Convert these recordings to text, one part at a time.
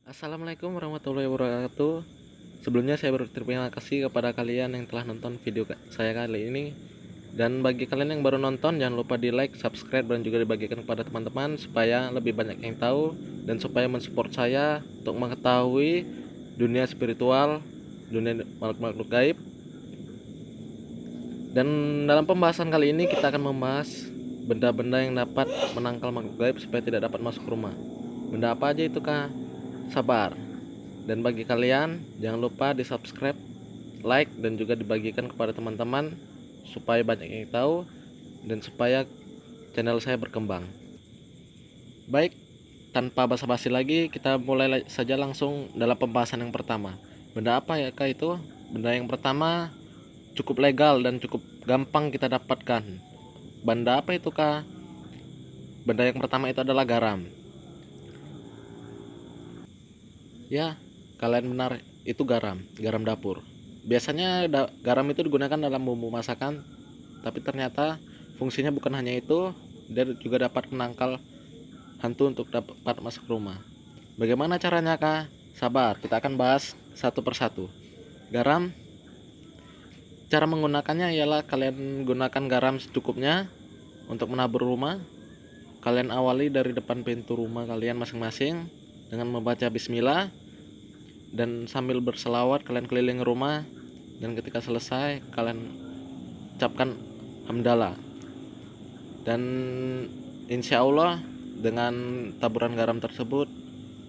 Assalamualaikum warahmatullahi wabarakatuh. Sebelumnya saya berterima kasih kepada kalian yang telah nonton video saya kali ini. Dan bagi kalian yang baru nonton, jangan lupa di like, subscribe, dan juga dibagikan kepada teman-teman supaya lebih banyak yang tahu dan supaya mensupport saya untuk mengetahui dunia spiritual, dunia makhluk-makhluk gaib. Dan dalam pembahasan kali ini kita akan membahas benda-benda yang dapat menangkal makhluk gaib supaya tidak dapat masuk rumah. Benda apa aja itu kah? Sabar. Dan bagi kalian, jangan lupa di subscribe, like, dan juga dibagikan kepada teman-teman supaya banyak yang tahu dan supaya channel saya berkembang. Baik, tanpa basa-basi lagi, kita mulai saja langsung dalam pembahasan yang pertama. Benda apa ya kak itu? Benda yang pertama cukup legal dan cukup gampang kita dapatkan. Benda apa itu kak? Benda yang pertama itu adalah garam. Ya, kalian benar, itu garam, garam dapur. Biasanya garam itu digunakan dalam bumbu masakan, tapi ternyata fungsinya bukan hanya itu, dia juga dapat menangkal hantu untuk dapat masuk rumah. Bagaimana caranya kak? Sabar, kita akan bahas satu persatu. Garam, cara menggunakannya ialah kalian gunakan garam secukupnya untuk menabur rumah. Kalian awali dari depan pintu rumah kalian masing-masing dengan membaca bismillah, dan sambil berselawat kalian keliling rumah, dan ketika selesai kalian ucapkan hamdalah. Dan insya Allah dengan taburan garam tersebut,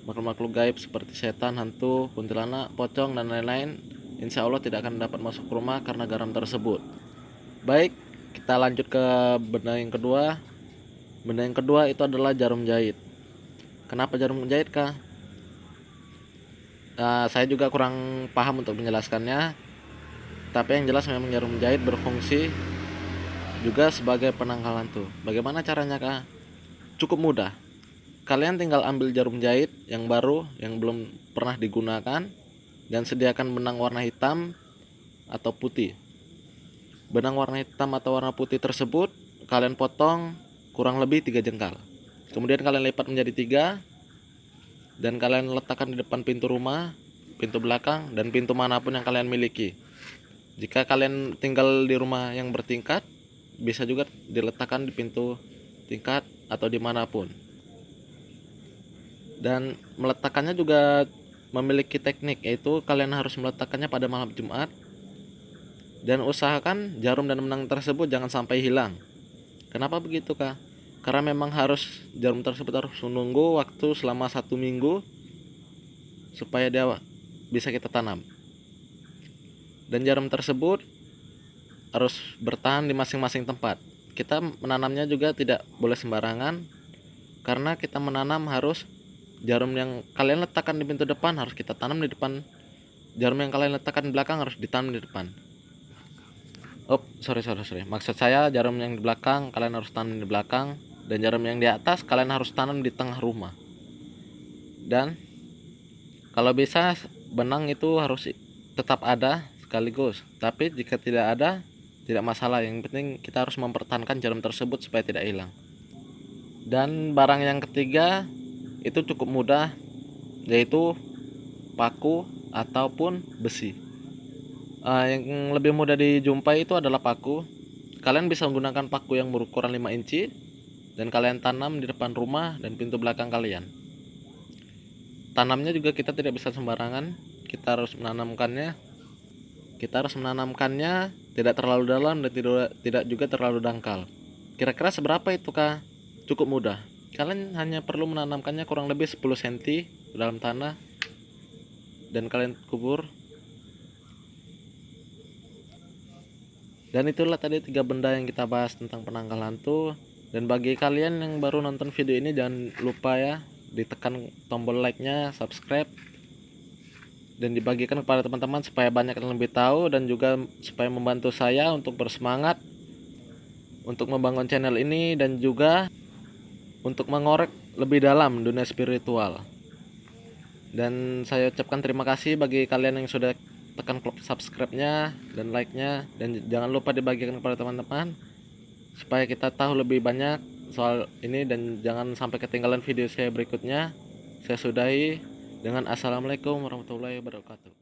makhluk-makhluk gaib seperti setan, hantu, kuntilanak, pocong, dan lain-lain insya Allah tidak akan dapat masuk rumah karena garam tersebut. Baik, kita lanjut ke benda yang kedua. Benda yang kedua itu adalah jarum jahit. Kenapa jarum jahit kah? Saya juga kurang paham untuk menjelaskannya, tapi yang jelas memang jarum jahit berfungsi juga sebagai penangkal hantu. Bagaimana caranya kah? Cukup mudah. Kalian tinggal ambil jarum jahit yang baru yang belum pernah digunakan dan sediakan benang warna hitam atau putih. Benang warna hitam atau warna putih tersebut kalian potong kurang lebih 3 jengkal. Kemudian kalian lipat menjadi 3 dan kalian letakkan di depan pintu rumah, pintu belakang, dan pintu manapun yang kalian miliki. Jika kalian tinggal di rumah yang bertingkat, bisa juga diletakkan di pintu tingkat atau dimanapun. Dan meletakkannya juga memiliki teknik, yaitu kalian harus meletakkannya pada malam Jumat, dan usahakan jarum dan benang tersebut jangan sampai hilang. Kenapa begitu kak? Karena memang jarum tersebut harus menunggu waktu selama 1 minggu supaya dia bisa kita tanam. Dan jarum tersebut harus bertahan di masing-masing tempat. Kita menanamnya juga tidak boleh sembarangan, karena kita menanam harus jarum yang kalian letakkan di pintu depan harus kita tanam di depan. Jarum yang kalian letakkan di belakang harus ditanam di depan. Sorry. Maksud saya jarum yang di belakang kalian harus tanam di belakang, dan jarum yang di atas kalian harus tanam di tengah rumah. Dan kalau bisa benang itu harus tetap ada sekaligus, tapi jika tidak ada tidak masalah, yang penting kita harus mempertahankan jarum tersebut supaya tidak hilang. Dan barang yang ketiga itu cukup mudah, yaitu paku ataupun besi. Yang lebih mudah dijumpai itu adalah paku. Kalian bisa menggunakan paku yang berukuran 5 inci dan kalian tanam di depan rumah dan pintu belakang kalian. Tanamnya juga kita tidak bisa sembarangan, kita harus menanamkannya tidak terlalu dalam dan tidak juga terlalu dangkal. Kira-kira seberapa itu kak? Cukup mudah. Kalian hanya perlu menanamkannya kurang lebih 10 cm dalam tanah dan kalian kubur. Dan itulah tadi 3 benda yang kita bahas tentang penangkal hantu. Dan bagi kalian yang baru nonton video ini, jangan lupa ya ditekan tombol like-nya, subscribe, dan dibagikan kepada teman-teman supaya banyak yang lebih tahu, dan juga supaya membantu saya untuk bersemangat untuk membangun channel ini dan juga untuk mengorek lebih dalam dunia spiritual. Dan saya ucapkan terima kasih bagi kalian yang sudah tekan klik subscribe-nya dan like-nya, dan jangan lupa dibagikan kepada teman-teman supaya kita tahu lebih banyak soal ini, dan jangan sampai ketinggalan video saya berikutnya. Saya sudahi. dengan assalamualaikum warahmatullahi wabarakatuh.